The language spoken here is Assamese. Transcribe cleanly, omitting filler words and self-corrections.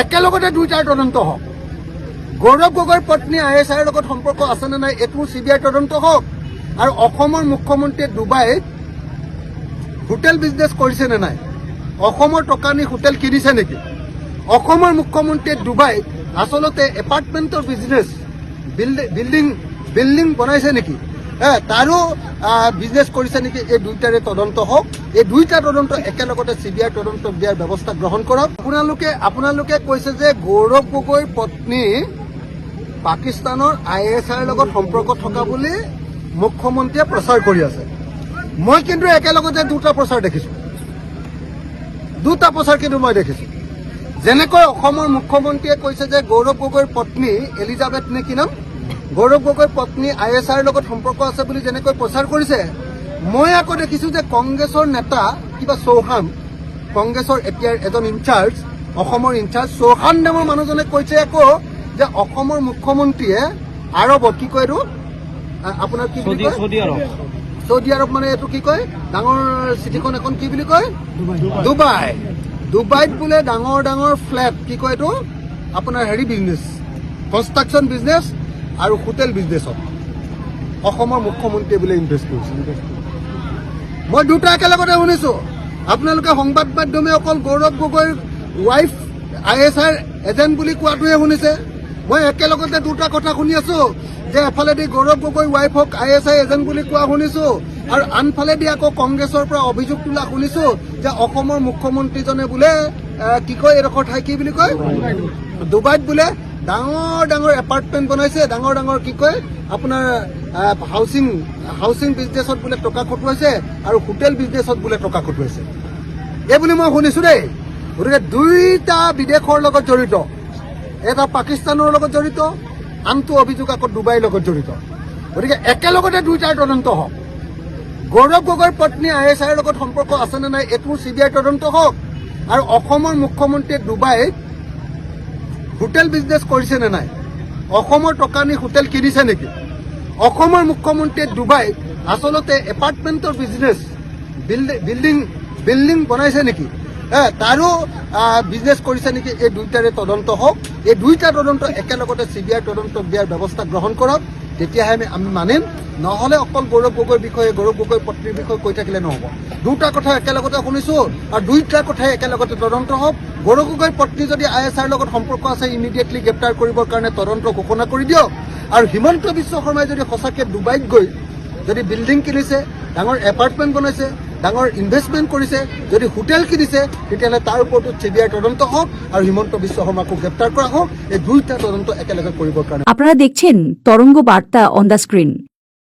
একেলগতে দুইটাৰ তদন্ত হওক। গৌৰৱ গগৈৰ পত্নী ISIৰ লগত সম্পৰ্ক আছেনে নাই এইটো CBI তদন্ত হওক। আৰু অসমৰ মুখ্যমন্ত্ৰীয়ে ডুবাইত হোটেল বিজনেছ কৰিছে নে নাই, অসমৰ টকা নি হোটেল কিনিছে নেকি, অসমৰ মুখ্যমন্ত্ৰীয়ে ডুবাইত আচলতে এপাৰ্টমেণ্টৰ বিজনেছ বিল্ডিং বনাইছে নেকি, তাৰো বিজনেছ কৰিছে নেকি, এই দুইটাৰে তদন্ত হওক। এই দুইটা তদন্ত একেলগতে CBI তদন্ত দিয়াৰ ব্যৱস্থা গ্ৰহণ কৰক। আপোনালোকে কৈছে যে গৌৰৱ গগৈৰ পত্নী পাকিস্তানৰ ISIৰ লগত সম্পৰ্ক থকা বুলি মুখ্যমন্ত্ৰীয়ে প্ৰচাৰ কৰি আছে। মই কিন্তু একেলগতে দুটা প্ৰচাৰ দেখিছোঁ, কিন্তু মই দেখিছোঁ। যেনেকৈ অসমৰ মুখ্যমন্ত্ৰীয়ে কৈছে যে গৌৰৱ গগৈৰ পত্নী এলিজাবেথ নে কি নাম, গৌৰৱ গগৈৰ পত্নী ISIৰ লগত সম্পৰ্ক আছে বুলি যেনেকৈ প্ৰচাৰ কৰিছে, মই আকৌ দেখিছোঁ যে কংগ্ৰেছৰ নেতা কিবা চৌহান, কংগ্ৰেছৰ এতিয়াৰ এজন ইনচাৰ্জ, অসমৰ ইনচাৰ্জ চৌহান নামৰ মানুহজনে কৈছে আকৌ যে অসমৰ মুখ্যমন্ত্ৰীয়ে আৰৱত কি কয় এইটো আপোনাৰ কি বুলি কয়, চৌদি আৰৱ মানে এইটো কি কয়, ডাঙৰ চিটিখন এখন কি বুলি কয়, ডুবাইত বোলে ডাঙৰ ফ্লেট কি কয় এইটো আপোনাৰ বিজনেছ, কনষ্ট্ৰাকশ্যন বিজনেছ আৰু হোটেল বিজনেছত অসমৰ মুখ্যমন্ত্ৰীয়ে বোলে ইনভেষ্ট কৰিছে। মই দুটা একেলগতে শুনিছোঁ। আপোনালোকে সংবাদ মাধ্যমে অকল গৌৰৱ গগৈৰ ৱাইফ ISIৰ এজেণ্ট বুলি কোৱাটোহে শুনিছে। মই একেলগতে দুটা কথা শুনি আছোঁ যে এফালেদি গৌৰৱ গগৈ ৱাইফক ISI এজেণ্ট বুলি কোৱা শুনিছোঁ, আৰু আনফালেদি আকৌ কংগ্ৰেছৰ পৰা অভিযোগ তোলা শুনিছোঁ যে অসমৰ মুখ্যমন্ত্ৰীজনে বোলে কি কয় এডোখৰ ঠাই কি বুলি কয়, ডুবাইত বোলে ডাঙৰ এপাৰ্টমেণ্ট বনাইছে, ডাঙৰ কি কয় আপোনাৰ হাউচিং বিজনেছত বোলে টকা খটুৱাইছে আৰু হোটেল বিজনেছত বোলে টকা খটুৱাইছে, এই বুলি মই শুনিছোঁ দেই। গতিকে দুইটা বিদেশৰ লগত জড়িত, এটা পাকিস্তানৰ লগত জড়িত, আনটো অভিযোগ আকৌ ডুবাইৰ লগত জড়িত। গতিকে একেলগতে দুইটাৰ তদন্ত হওক। গৌৰৱ গগৈৰ পত্নী ISIৰ লগত সম্পৰ্ক আছেনে নাই এইটো CBI তদন্ত হওক। আৰু অসমৰ মুখ্যমন্ত্ৰীয়ে ডুবাইত হোটেল বিজনেছ কৰিছে নে নাই, অসমৰ টকা নি হোটেল কিনিছে নেকি, অসমৰ মুখ্যমন্ত্ৰীয়ে ডুবাইত আচলতে এপাৰ্টমেণ্টৰ বিজনেছ বিল্ডিং বনাইছে নেকি, তাৰো বিজনেছ কৰিছে নেকি, এই দুইটাৰে তদন্ত হওক। এই দুইটা তদন্ত একেলগতে CBI তদন্ত দিয়াৰ ব্যৱস্থা গ্ৰহণ কৰক, তেতিয়াহে আমি মানিম। নহ'লে অকল গৌৰৱ গগৈৰ বিষয়ে, গৌৰৱ গগৈৰ পত্নীৰ বিষয়ে কৈ থাকিলে নহ'ব। দুটা কথা একেলগতে শুনিছোঁ আৰু দুইটা কথাই একেলগতে তদন্ত হওক। গৌৰৱ গগৈৰ পত্নী যদি ISIৰ লগত সম্পৰ্ক আছে ইমিডিয়েটলি গ্ৰেপ্তাৰ কৰিবৰ কাৰণে তদন্ত ঘোষণা কৰি দিয়ক। আৰু হিমন্ত বিশ্ব শৰ্মাই যদি সঁচাকৈ ডুবাইত গৈ যদি বিল্ডিং কিনিছে, ডাঙৰ এপাৰ্টমেণ্ট বনাইছে, ডাঙৰ ইনভেষ্টমেণ্ট কৰিছে, যদি হোটেল কিনিছে, তেতিয়াহ'লে তাৰ ওপৰতো CBI তদন্ত হওক আৰু হিমন্ত বিশ্ব শৰ্মাকো গ্ৰেপ্তাৰ কৰা হওক। এই দুইটা তদন্ত একেলগে কৰিবৰ কাৰণে আপনাৰা দেখছেন তৰঙ্গ বাৰ্তা অন দ্য স্ক্ৰিন।